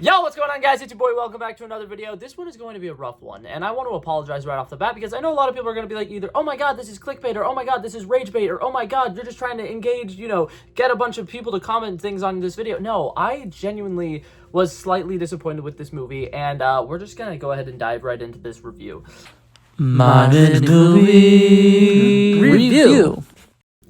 Yo, what's going on, guys? It's your boy. Welcome back to another video. This one is going to be a rough one, and I want to apologize right off the bat because I know a lot of people are going to be like either, oh my god, this is clickbait, or oh my god, this is rage bait, or oh my god, you're just trying to engage, get a bunch of people to comment things on this video. No, I genuinely was slightly disappointed with this movie, and we're just going to go ahead and dive right into this review. Modern movie review.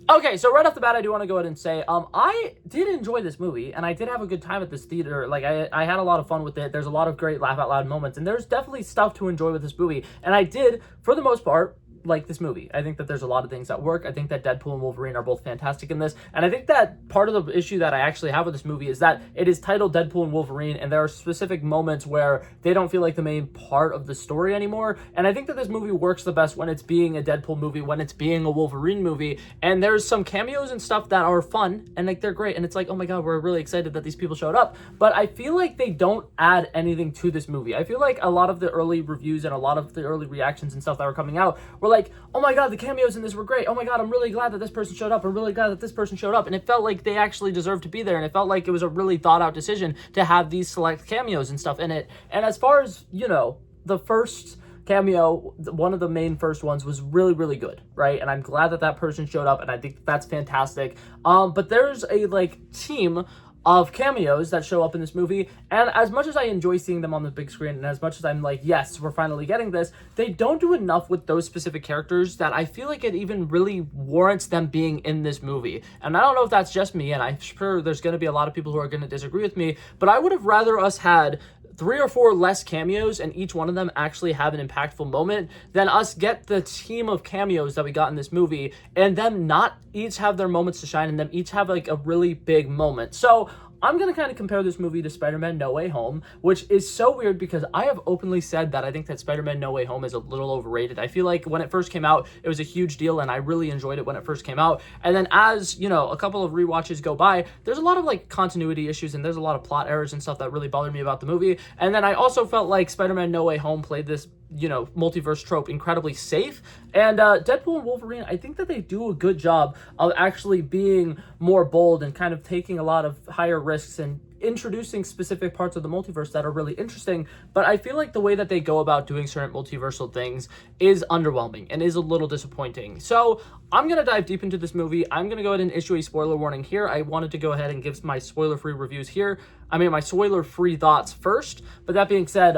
Okay, so right off the bat, I do want to go ahead and say, I did enjoy this movie, and I did have a good time at this theater. Like, I had a lot of fun with it. There's a lot of great laugh-out-loud moments, and there's definitely stuff to enjoy with this movie. And I did, for the most part, like this movie. I think that there's a lot of things that work. I think that Deadpool and Wolverine are both fantastic in this, and I think that part of the issue that I actually have with this movie is that it is titled Deadpool and Wolverine, and there are specific moments where they don't feel like the main part of the story anymore, and I think that this movie works the best when it's being a Deadpool movie, when it's being a Wolverine movie, and there's some cameos and stuff that are fun, and like they're great, and it's like, oh my god, we're really excited that these people showed up, but I feel like they don't add anything to this movie. I feel like a lot of the early reviews and a lot of the early reactions and stuff that were coming out were like, oh my god, the cameos in this were great. Oh my god, I'm really glad that this person showed up. I'm really glad that this person showed up. And it felt like they actually deserved to be there. And it felt like it was a really thought out decision to have these select cameos and stuff in it. And as far as, the first cameo, one of the main first ones was really, really good, right? And I'm glad that that person showed up, and I think that's fantastic. But there's a, team of cameos that show up in this movie, and as much as I enjoy seeing them on the big screen, and as much as I'm like, yes, we're finally getting this, they don't do enough with those specific characters that I feel like it even really warrants them being in this movie. And I don't know if that's just me, and I'm sure there's going to be a lot of people who are going to disagree with me, but I would have rather us had 3 or 4 less cameos and each one of them actually have an impactful moment than us get the team of cameos that we got in this movie and them not each have their moments to shine and them each have like a really big moment. So I'm going to kind of compare this movie to Spider-Man No Way Home, which is so weird because I have openly said that I think that Spider-Man No Way Home is a little overrated. I feel like when it first came out, it was a huge deal, and I really enjoyed it when it first came out. And then as, a couple of rewatches go by, there's a lot of, continuity issues, and there's a lot of plot errors and stuff that really bothered me about the movie. And then I also felt like Spider-Man No Way Home played this multiverse trope incredibly safe, and Deadpool and Wolverine, I think that they do a good job of actually being more bold and kind of taking a lot of higher risks and introducing specific parts of the multiverse that are really interesting. But I feel like the way that they go about doing certain multiversal things is underwhelming and is a little disappointing. So I'm going to dive deep into this movie. I'm going to go ahead and issue a spoiler warning here. I wanted to go ahead and give my spoiler-free reviews here. My spoiler-free thoughts first. But that being said,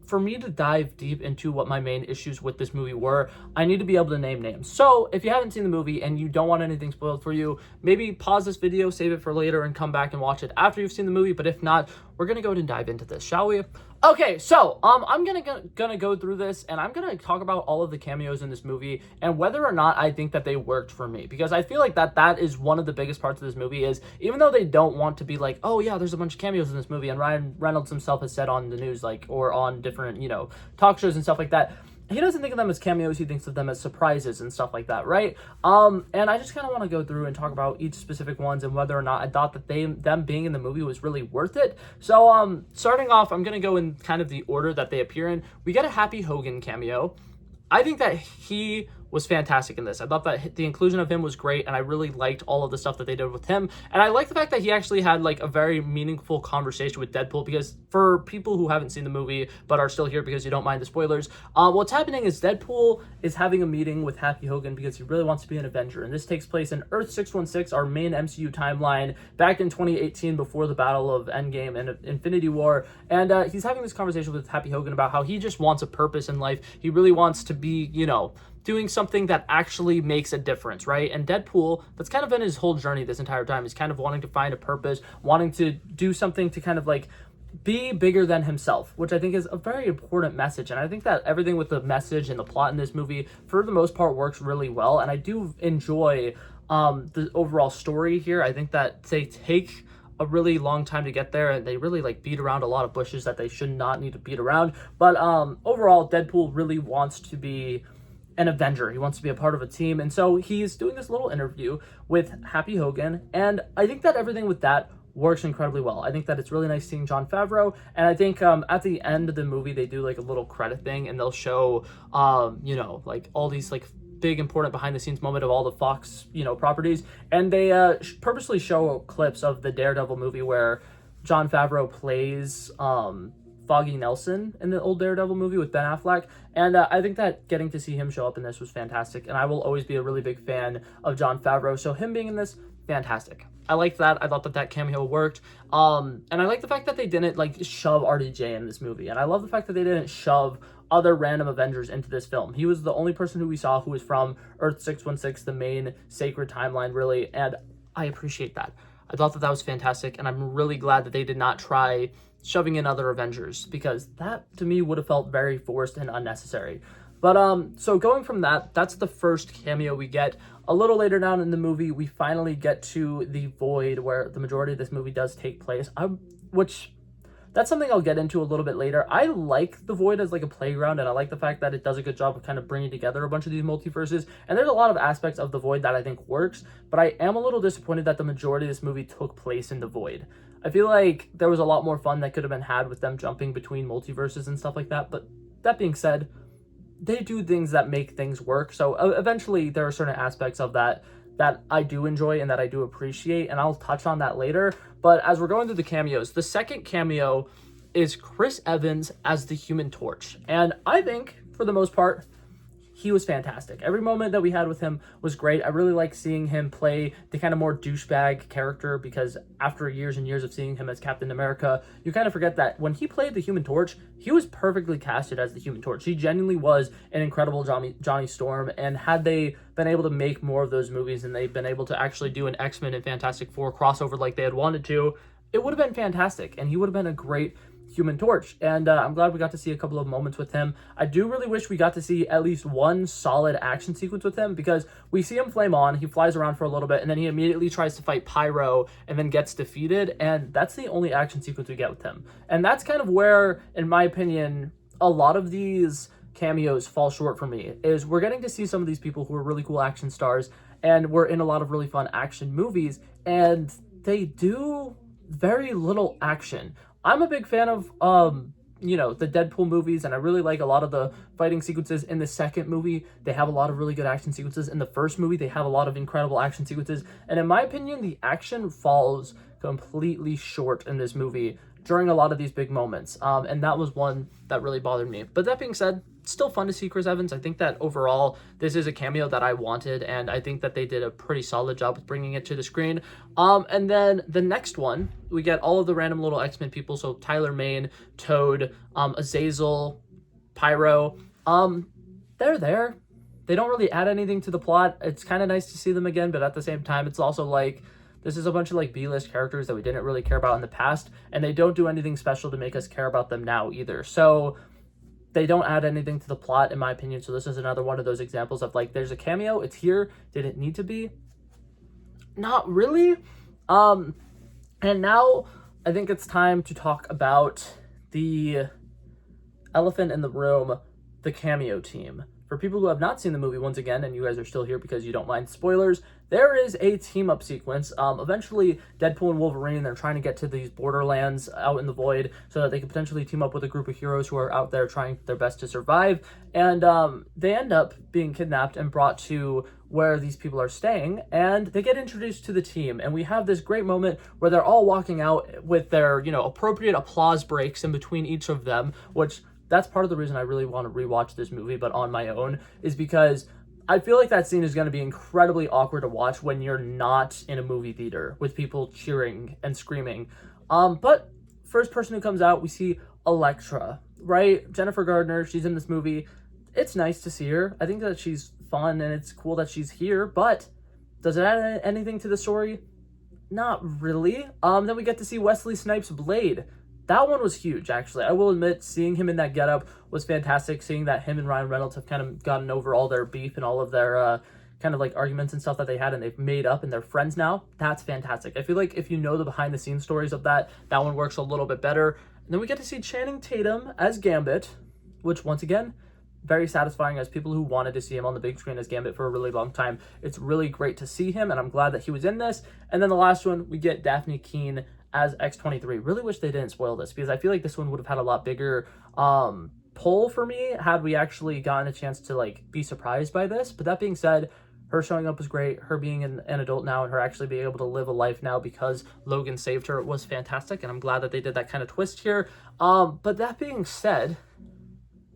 for me to dive deep into what my main issues with this movie were, I need to be able to name names. So if you haven't seen the movie and you don't want anything spoiled for you, maybe pause this video, save it for later, and come back and watch it after you've seen the movie. But if not, we're gonna go ahead and dive into this, shall we? Okay, so I'm gonna go through this, and I'm gonna talk about all of the cameos in this movie and whether or not I think that they worked for me, because I feel like that is one of the biggest parts of this movie. Is even though they don't want to be like, oh yeah, there's a bunch of cameos in this movie, and Ryan Reynolds himself has said on the news, or on different talk shows and stuff like that, he doesn't think of them as cameos, he thinks of them as surprises and stuff like that, right? And I just kind of want to go through and talk about each specific ones and whether or not I thought that them being in the movie was really worth it. So, starting off, I'm going to go in kind of the order that they appear in. We get a Happy Hogan cameo. I think that he was fantastic in this. I thought that the inclusion of him was great, and I really liked all of the stuff that they did with him. And I like the fact that he actually had a very meaningful conversation with Deadpool, because for people who haven't seen the movie but are still here because you don't mind the spoilers, what's happening is Deadpool is having a meeting with Happy Hogan because he really wants to be an Avenger. And this takes place in Earth 616, our main MCU timeline, back in 2018 before the Battle of Endgame and Infinity War. And he's having this conversation with Happy Hogan about how he just wants a purpose in life. He really wants to be, doing something that actually makes a difference, right? And Deadpool, that's kind of been his whole journey this entire time, is kind of wanting to find a purpose, wanting to do something to kind of be bigger than himself, which I think is a very important message. And I think that everything with the message and the plot in this movie, for the most part, works really well. And I do enjoy the overall story here. I think that they take a really long time to get there, and they really beat around a lot of bushes that they should not need to beat around. But overall, Deadpool really wants to be an Avenger. He wants to be a part of a team, and so he's doing this little interview with Happy Hogan, and I think that everything with that works incredibly well. I think that it's really nice seeing Jon Favreau, and I think at the end of the movie they do a little credit thing, and they'll show all these big important behind the scenes moment of all the Fox properties, and they purposely show clips of the Daredevil movie where Jon Favreau plays Foggy Nelson in the old Daredevil movie with Ben Affleck, and I think that getting to see him show up in this was fantastic, and I will always be a really big fan of Jon Favreau, so him being in this, fantastic. I liked that. I thought that cameo worked, and I like the fact that they didn't like shove RDJ in this movie, and I love the fact that they didn't shove other random Avengers into this film. He was the only person who we saw who was from Earth 616, the main sacred timeline, really, and I appreciate that. I thought that was fantastic, and I'm really glad that they did not try shoving in other Avengers, because that to me would have felt very forced and unnecessary. But so going from that, that's the first cameo we get. A little later down in the movie, we finally get to the Void, where the majority of this movie does take place, which that's something I'll get into a little bit later. I like the Void as like a playground, and I like the fact that it does a good job of kind of bringing together a bunch of these multiverses, and there's a lot of aspects of the Void that I think works, but I am a little disappointed that the majority of this movie took place in the Void. I feel like there was a lot more fun that could have been had with them jumping between multiverses and stuff like that, but that being said, they do things that make things work, so eventually there are certain aspects of that I do enjoy and that I do appreciate, and I'll touch on that later. But as we're going through the cameos, the second cameo is Chris Evans as the Human Torch, and I think, for the most part, he was fantastic. Every moment that we had with him was great. I really like seeing him play the kind of more douchebag character, because after years and years of seeing him as Captain America, you kind of forget that when he played the Human Torch, he was perfectly casted as the Human Torch. He genuinely was an incredible Johnny Storm, and had they been able to make more of those movies and they've been able to actually do an X-Men and Fantastic Four crossover like they had wanted to, it would have been fantastic, and he would have been a great Human Torch, and I'm glad we got to see a couple of moments with him. I do really wish we got to see at least one solid action sequence with him, because we see him flame on, he flies around for a little bit, and then he immediately tries to fight Pyro and then gets defeated, and that's the only action sequence we get with him. And that's kind of where, in my opinion, a lot of these cameos fall short for me, is we're getting to see some of these people who are really cool action stars, and we're in a lot of really fun action movies, and they do very little action. I'm a big fan of, the Deadpool movies, and I really like a lot of the fighting sequences in the second movie. They have a lot of really good action sequences. In the first movie, they have a lot of incredible action sequences. And in my opinion, the action falls completely short in this movie during a lot of these big moments. And that was one that really bothered me. But that being said, it's still fun to see Chris Evans. I think that overall, this is a cameo that I wanted, and I think that they did a pretty solid job with bringing it to the screen. And then the next one, we get all of the random little X-Men people. So Tyler Mane, Toad, Azazel, Pyro. They're there. They don't really add anything to the plot. It's kind of nice to see them again, but at the same time, it's also like, this is a bunch of like B-list characters that we didn't really care about in the past, and they don't do anything special to make us care about them now either. So they don't add anything to the plot, in my opinion. So this is another one of those examples of like, there's a cameo, it's here, did it need to be? Not really. And now I think it's time to talk about the elephant in the room, the cameo team. For people who have not seen the movie, once again, and you guys are still here because you don't mind spoilers, there is a team-up sequence. Eventually, Deadpool and Wolverine, they're trying to get to these borderlands out in the void so that they can potentially team up with a group of heroes who are out there trying their best to survive. And they end up being kidnapped and brought to where these people are staying, and they get introduced to the team. And we have this great moment where they're all walking out with their, appropriate applause breaks in between each of them, which that's part of the reason I really want to rewatch this movie, but on my own, is because I feel like that scene is going to be incredibly awkward to watch when you're not in a movie theater with people cheering and screaming. But first person who comes out, we see Elektra, right? Jennifer Gardner, she's in this movie. It's nice to see her. I think that she's fun, and it's cool that she's here, but does it add anything to the story? Not really. Then we get to see Wesley Snipes' Blade. That one was huge, actually. I will admit, seeing him in that getup was fantastic. Seeing that him and Ryan Reynolds have kind of gotten over all their beef and all of their kind of like arguments and stuff that they had, and they've made up and they're friends now. That's fantastic. I feel like if you know the behind the scenes stories of that one works a little bit better. And then we get to see Channing Tatum as Gambit, which once again, very satisfying as people who wanted to see him on the big screen as Gambit for a really long time. It's really great to see him, and I'm glad that he was in this. And then the last one, we get Daphne Keane as X-23. Really wish they didn't spoil this, because I feel like this one would have had a lot bigger pull for me had we actually gotten a chance to like be surprised by this. But that being said, her showing up was great. Her being an adult now and her actually being able to live a life now because Logan saved her was fantastic, and I'm glad that they did that kind of twist here. But that being said,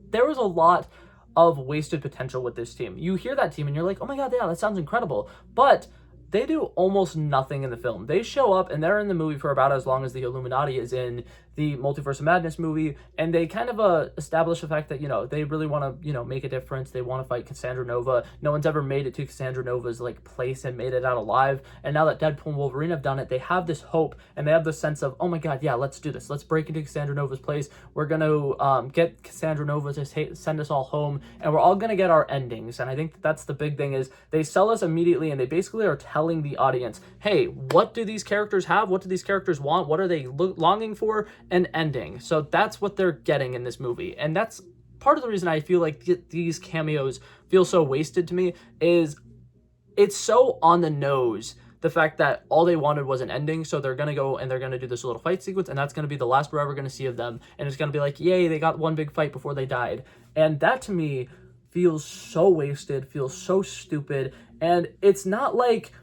there was a lot of wasted potential with this team. You hear that team and you're like, oh my god, yeah, that sounds incredible. But they do almost nothing in the film. They show up and they're in the movie for about as long as the Illuminati is in the Multiverse of Madness movie, and they kind of establish the fact that, you know, they really want to, you know, make a difference. They want to fight Cassandra Nova. No one's ever made it to Cassandra Nova's like place and made it out alive. And now that Deadpool and Wolverine have done it, they have this hope and they have this sense of, oh my god, yeah, let's do this. Let's break into Cassandra Nova's place. We're going to get Cassandra Nova to send us all home, and we're all going to get our endings. And I think that's the big thing, is they sell us immediately, and they basically are telling the audience, hey, what do these characters have? What do these characters want? What are they longing for? An ending. So that's what they're getting in this movie. And that's part of the reason I feel like these cameos feel so wasted to me, is it's so on the nose, the fact that all they wanted was an ending. So they're going to go and they're going to do this little fight sequence, and that's going to be the last we're ever going to see of them. And it's going to be like, yay, they got one big fight before they died. And that to me feels so wasted, feels so stupid. And it's not like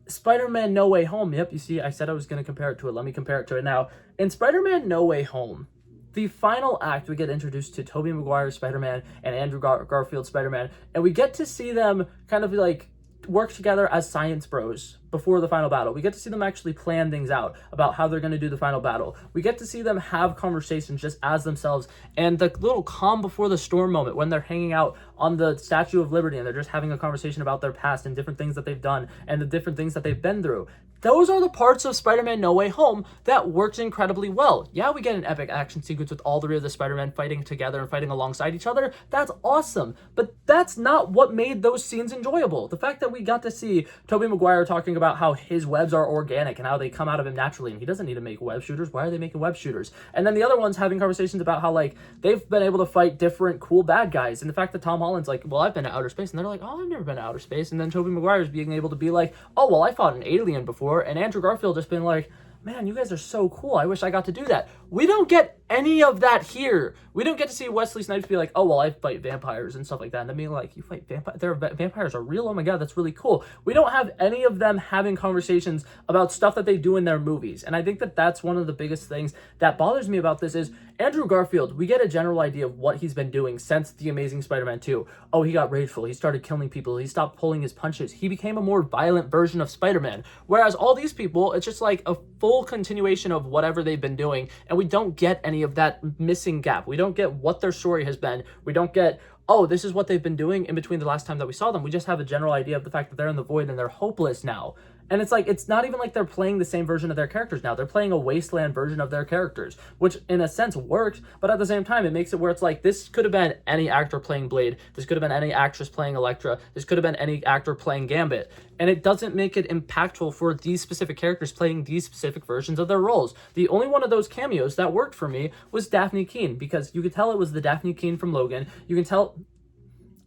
Spider-Man No Way Home. Yep, you see, I said I was going to compare it to it. Let me compare it to it now. In Spider-Man No Way Home, the final act, we get introduced to Tobey Maguire's Spider-Man and Andrew Garfield's Spider-Man, and we get to see them kind of like work together as science bros before the final battle. We get to see them actually plan things out about how they're going to do the final battle. We get to see them have conversations just as themselves, and the little calm before the storm moment when they're hanging out on the Statue of Liberty and they're just having a conversation about their past and different things that they've done and the different things that they've been through. Those are the parts of Spider-Man No Way Home that works incredibly well. Yeah, we get an epic action sequence with all three of the Spider-Men fighting together and fighting alongside each other. That's awesome. But that's not what made those scenes enjoyable. The fact that we got to see Tobey Maguire talking about how his webs are organic and how they come out of him naturally, and he doesn't need to make web shooters. Why are they making web shooters? And then the other ones having conversations about how, like, they've been able to fight different cool bad guys. And the fact that Tom Holland's like, well, I've been to outer space. And they're like, oh, I've never been to outer space. And then Tobey Maguire's being able to be like, oh, well, I fought an alien before. And Andrew Garfield just been like, man, you guys are so cool. I wish I got to do that. We don't get any of that here. We don't get to see Wesley Snipes be like, oh, well, I fight vampires and stuff like that. And then being like, you fight vampires? Vampires are real? Oh my god, that's really cool. We don't have any of them having conversations about stuff that they do in their movies. And I think that that's one of the biggest things that bothers me about this is Andrew Garfield, we get a general idea of what he's been doing since The Amazing Spider-Man 2. Oh, he got rageful. He started killing people. He stopped pulling his punches. He became a more violent version of Spider-Man. Whereas all these people, it's just like a full continuation of whatever they've been doing. And we don't get any of that missing gap. We don't get what their story has been. We don't get, oh, this is what they've been doing in between the last time that we saw them. We just have a general idea of the fact that they're in the void and they're hopeless now. And it's like, it's not even like they're playing the same version of their characters now. They're playing a wasteland version of their characters, which in a sense works, but at the same time, it makes it where it's like, this could have been any actor playing Blade. This could have been any actress playing Elektra. This could have been any actor playing Gambit. And it doesn't make it impactful for these specific characters playing these specific versions of their roles. The only one of those cameos that worked for me was Daphne Keane, because you could tell it was the Daphne Keane from Logan. You can tell,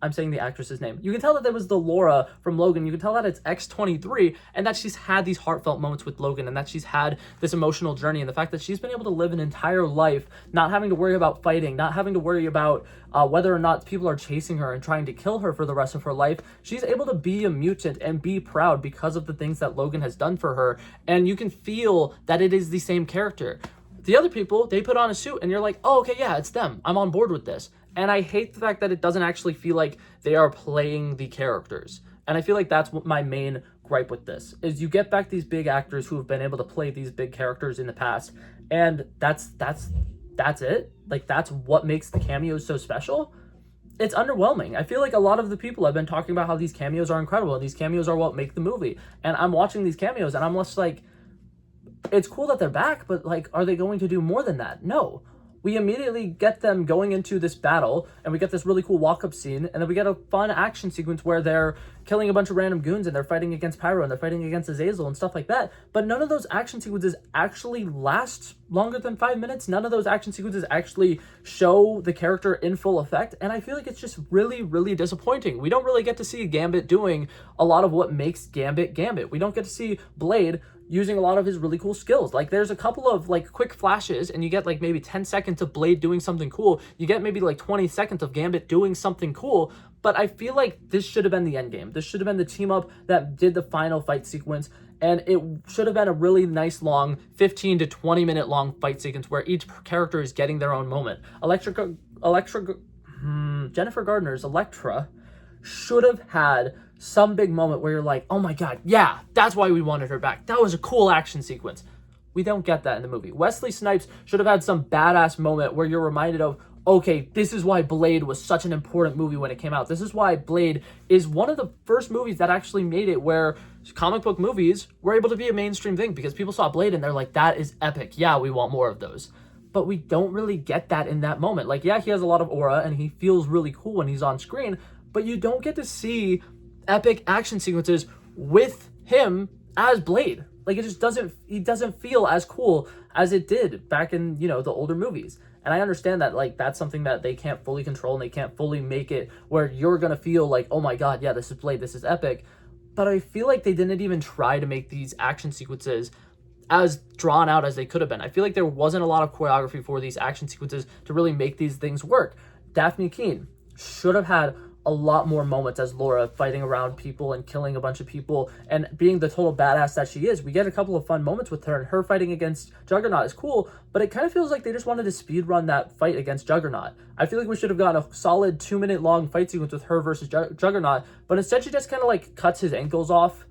I'm saying the actress's name. You can tell that there was the Laura from Logan. You can tell that it's X-23 and that she's had these heartfelt moments with Logan and that she's had this emotional journey, and the fact that she's been able to live an entire life not having to worry about fighting, not having to worry about whether or not people are chasing her and trying to kill her for the rest of her life. She's able to be a mutant and be proud because of the things that Logan has done for her, and you can feel that it is the same character. The other people, they put on a suit and you're like, oh, okay, yeah, it's them. I'm on board with this. And I hate the fact that it doesn't actually feel like they are playing the characters. And I feel like that's what my main gripe with this is. You get back these big actors who have been able to play these big characters in the past, and that's it. Like, that's what makes the cameos so special. It's underwhelming. I feel like a lot of the people have been talking about how these cameos are incredible and these cameos are what make the movie. And I'm watching these cameos and I'm just like, it's cool that they're back, but like, are they going to do more than that? No. We immediately get them going into this battle, and we get this really cool walk-up scene, and then we get a fun action sequence where they're killing a bunch of random goons, and they're fighting against Pyro, and they're fighting against Azazel, and stuff like that. But none of those action sequences actually last longer than 5 minutes. None of those action sequences actually show the character in full effect, and I feel like it's just really, really disappointing. We don't really get to see Gambit doing a lot of what makes Gambit Gambit. We don't get to see Blade using a lot of his really cool skills. Like, there's a couple of like quick flashes and you get like maybe 10 seconds of Blade doing something cool. You get maybe like 20 seconds of Gambit doing something cool, but I feel like this should have been the end game. This should have been the team up that did the final fight sequence, and it should have been a really nice long 15 to 20 minute long fight sequence where each character is getting their own moment. Jennifer Gardner's Elektra should have had some big moment where you're like, oh my god, yeah, that's why we wanted her back. That was a cool action sequence. We don't get that in the movie. Wesley Snipes should have had some badass moment where you're reminded of, okay, this is why Blade was such an important movie when it came out. This is why Blade is one of the first movies that actually made it where comic book movies were able to be a mainstream thing because people saw Blade and they're like, that is epic. Yeah, we want more of those. But we don't really get that in that moment. Like, yeah, he has a lot of aura and he feels really cool when he's on screen, but you don't get to see epic action sequences with him as Blade. Like, it just doesn't feel as cool as it did back in, the older movies. And I understand that, like, that's something that they can't fully control and they can't fully make it where you're going to feel like, oh my god, yeah, this is Blade, this is epic. But I feel like they didn't even try to make these action sequences as drawn out as they could have been. I feel like there wasn't a lot of choreography for these action sequences to really make these things work. Daphne Keane should have had a lot more moments as Laura fighting around people and killing a bunch of people and being the total badass that she is. We get a couple of fun moments with her, and her fighting against Juggernaut is cool, but it kind of feels like they just wanted to speed run that fight against Juggernaut. I feel like we should have gotten a solid 2-minute long fight sequence with her versus Juggernaut, but instead she just kind of like cuts his ankles off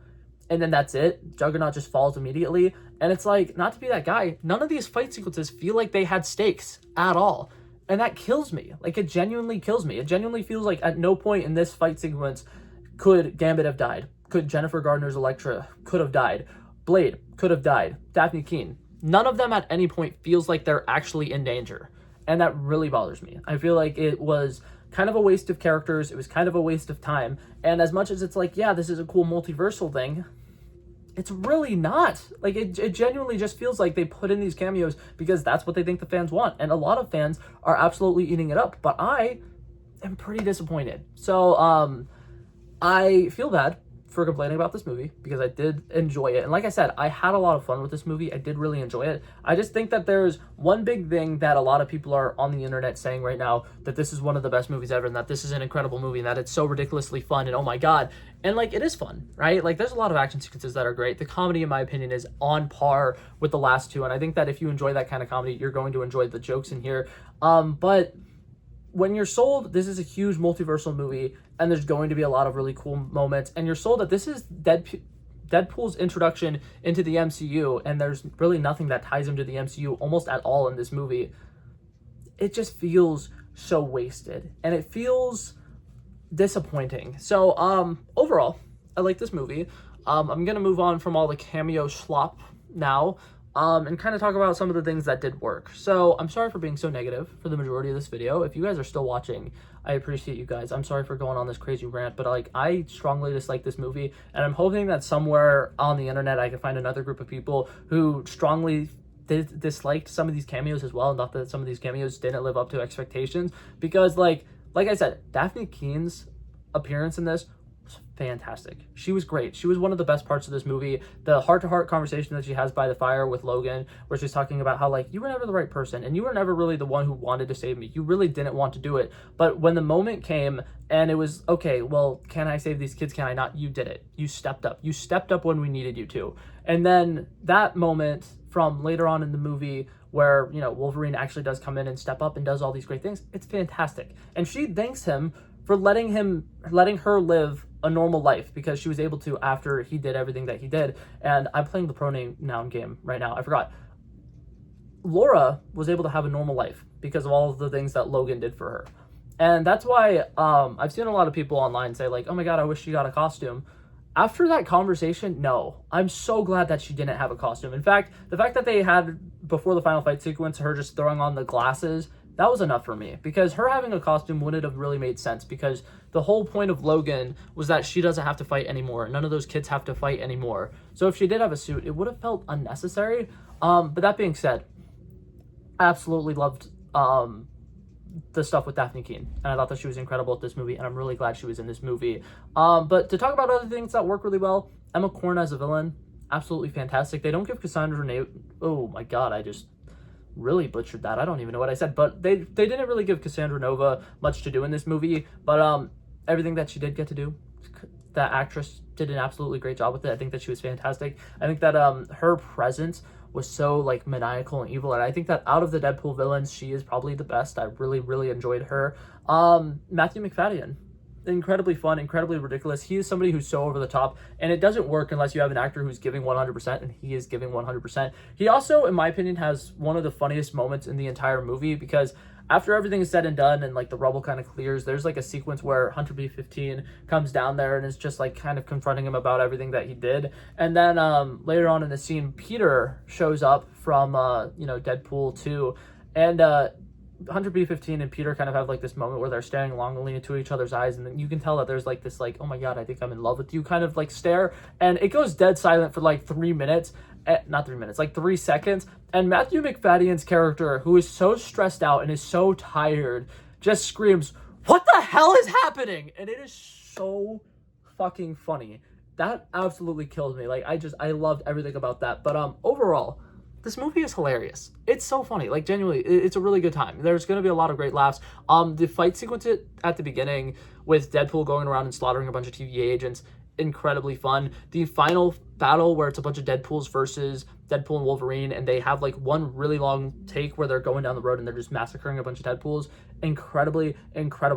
and then that's it. Juggernaut just falls immediately. And it's like, not to be that guy, none of these fight sequences feel like they had stakes at all. And that kills me. Like, it genuinely kills me. It genuinely feels like at no point in this fight sequence could Gambit have died. Could Jennifer Gardner's Elektra could have died. Blade could have died. Daphne Keane. None of them at any point feels like they're actually in danger. And that really bothers me. I feel like it was kind of a waste of characters. It was kind of a waste of time. And as much as it's like, yeah, this is a cool multiversal thing, it's really not. Like, it genuinely just feels like they put in these cameos because that's what they think the fans want. And a lot of fans are absolutely eating it up. But I am pretty disappointed. So, I feel bad for complaining about this movie because I did enjoy it. And like I said, I had a lot of fun with this movie. I did really enjoy it. I just think that there's one big thing that a lot of people are on the internet saying right now, that this is one of the best movies ever and that this is an incredible movie and that it's so ridiculously fun and oh my god. And like, it is fun, right? Like, there's a lot of action sequences that are great. The comedy, in my opinion, is on par with the last two. And I think that if you enjoy that kind of comedy, you're going to enjoy the jokes in here. But when you're sold, this is a huge multiversal movie and there's going to be a lot of really cool moments, and you're sold that this is Deadpool's introduction into the MCU, and there's really nothing that ties him to the MCU almost at all in this movie, it just feels so wasted and it feels disappointing. So overall, I like this movie. I'm gonna move on from all the cameo schlop now and kind of talk about some of the things that did work. So I'm sorry for being so negative for the majority of this video. If you guys are still watching, I appreciate you guys. I'm sorry for going on this crazy rant, but like, I strongly dislike this movie, and I'm hoping that somewhere on the internet I can find another group of people who strongly disliked some of these cameos as well, and thought that some of these cameos didn't live up to expectations. Because like I said, Daphne Keane's appearance in this was fantastic. She was great. She was one of the best parts of this movie. The heart-to-heart conversation that she has by the fire with Logan, where she's talking about how, like, you were never the right person and you were never really the one who wanted to save me. You really didn't want to do it. But when the moment came and it was, okay, well, can I save these kids? Can I not? You did it. You stepped up. You stepped up when we needed you to. And then that moment from later on in the movie where, Wolverine actually does come in and step up and does all these great things, it's fantastic. And she thanks him for letting her live a normal life, because she was able to after he did everything that he did. And I'm playing the pronoun game right now. I forgot. Laura was able to have a normal life because of all of the things that Logan did for her. And that's why I've seen a lot of people online say like, oh my god, I wish she got a costume. After that conversation, no. I'm so glad that she didn't have a costume. In fact, the fact that they had, before the final fight sequence, her just throwing on the glasses, that was enough for me, because her having a costume wouldn't have really made sense, because the whole point of Logan was that she doesn't have to fight anymore. None of those kids have to fight anymore. So if she did have a suit, it would have felt unnecessary. But that being said, I absolutely loved the stuff with Daphne Keane, and I thought that she was incredible at this movie, and I'm really glad she was in this movie. But to talk about other things that work really well, Emma Corrin as a villain, absolutely fantastic. They don't give Cassandra oh my god, I just really butchered that. I don't even know what I said, but they didn't really give Cassandra Nova much to do in this movie. But everything that she did get to do, that actress did an absolutely great job with it. I think that she was fantastic. I think that her presence was so like maniacal and evil, and I think that out of the Deadpool villains, she is probably the best. I really enjoyed her. Matthew McFadden, incredibly fun, incredibly ridiculous. He is somebody who's so over the top, and it doesn't work unless you have an actor who's giving 100%, and he is giving 100%. He also, in my opinion, has one of the funniest moments in the entire movie, because after everything is said and done and like the rubble kind of clears, there's like a sequence where Hunter B-15 comes down there and is just like kind of confronting him about everything that he did. And then later on in the scene, Peter shows up from Deadpool 2, and Hunter B-15 and Peter kind of have like this moment where they're staring longingly into each other's eyes, and then you can tell that there's like this like, oh my god, I think I'm in love with you kind of like stare, and it goes dead silent for like 3 minutes. Not 3 minutes, like 3 seconds. And Matthew McFadden's character, who is so stressed out and is so tired, just screams, "What the hell is happening?" And it is so fucking funny. That absolutely killed me. Like, I loved everything about that. But overall, this movie is hilarious. It's so funny. Like, genuinely, it's a really good time. There's going to be a lot of great laughs. The fight sequence at the beginning with Deadpool going around and slaughtering a bunch of TVA agents, incredibly fun. The final battle where it's a bunch of Deadpools versus Deadpool and Wolverine, and they have like one really long take where they're going down the road and they're just massacring a bunch of Deadpools. Incredibly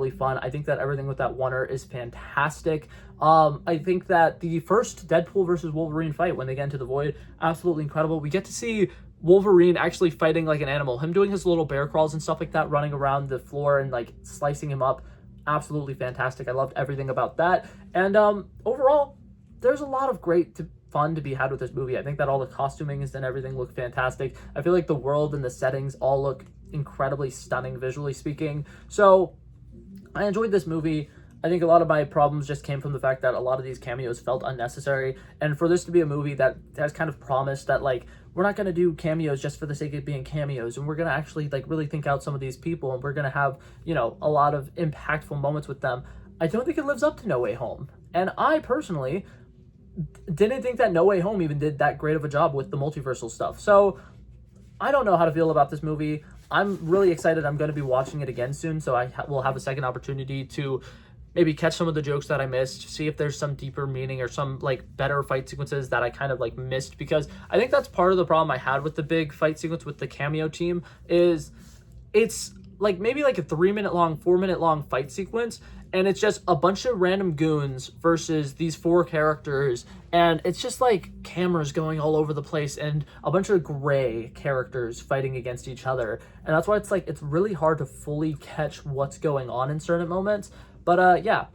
fun. I think that everything with that oneer is fantastic. I think that the first Deadpool versus Wolverine fight when they get into the void, absolutely incredible. We get to see Wolverine actually fighting like an animal, him doing his little bear crawls and stuff like that, running around the floor and like slicing him up. Absolutely fantastic. I loved everything about that. And overall, there's a lot of great fun to be had with this movie. I think that all the costumings and everything look fantastic. I feel like the world and the settings all look incredibly stunning, visually speaking. So I enjoyed this movie. I think a lot of my problems just came from the fact that a lot of these cameos felt unnecessary. And for this to be a movie that has kind of promised that, like, we're not going to do cameos just for the sake of being cameos, and we're going to actually, like, really think out some of these people, and we're going to have, a lot of impactful moments with them, I don't think it lives up to No Way Home. And I personally didn't think that No Way Home even did that great of a job with the multiversal stuff. So I don't know how to feel about this movie. I'm really excited. I'm going to be watching it again soon, so I will have a second opportunity to maybe catch some of the jokes that I missed, see if there's some deeper meaning or some like better fight sequences that I kind of like missed, because I think that's part of the problem I had with the big fight sequence with the Cameo team is it's like maybe like a 3-minute long, 4-minute long fight sequence, and it's just a bunch of random goons versus these 4 characters, and it's just like cameras going all over the place and a bunch of gray characters fighting against each other. And that's why it's like it's really hard to fully catch what's going on in certain moments. But yeah,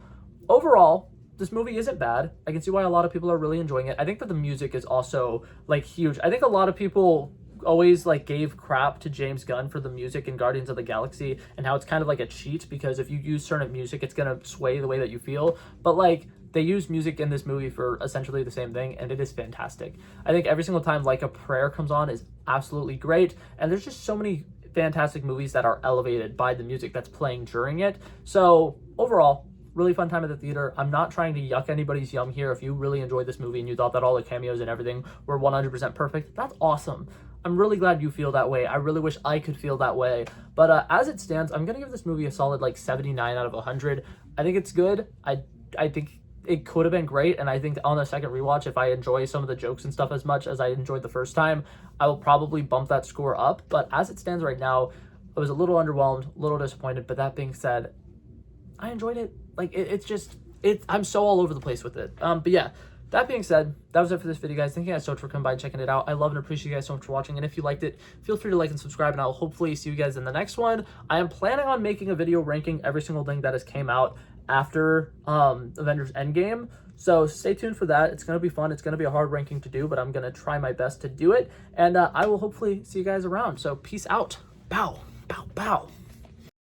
overall, this movie isn't bad. I can see why a lot of people are really enjoying it. I think that the music is also like huge. I think a lot of people always like gave crap to James Gunn for the music in Guardians of the Galaxy and how it's kind of like a cheat, because if you use certain music, it's gonna sway the way that you feel. But like, they use music in this movie for essentially the same thing, and it is fantastic. I think every single time Like a Prayer comes on is absolutely great, and there's just so many fantastic movies that are elevated by the music that's playing during it. So overall, really fun time at the theater. I'm not trying to yuck anybody's yum here. If you really enjoyed this movie and you thought that all the cameos and everything were 100% perfect, that's awesome. I'm really glad you feel that way. I really wish I could feel that way. But as it stands, I'm gonna give this movie a solid like 79 out of 100. I think it's good. I think it could have been great, and I think on the second rewatch, if I enjoy some of the jokes and stuff as much as I enjoyed the first time, I will probably bump that score up. But as it stands right now, I was a little underwhelmed, a little disappointed. But that being said, I enjoyed it. Like, I'm so all over the place with it. But yeah, that being said, that was it for this video, guys. Thank you guys so much for coming by and checking it out. I love and appreciate you guys so much for watching. And if you liked it, feel free to like and subscribe, and I'll hopefully see you guys in the next one. I am planning on making a video ranking every single thing that has came out after Avengers Endgame. So stay tuned for that. It's going to be fun. It's going to be a hard ranking to do, but I'm going to try my best to do it. And I will hopefully see you guys around. So peace out. Bow, bow, bow.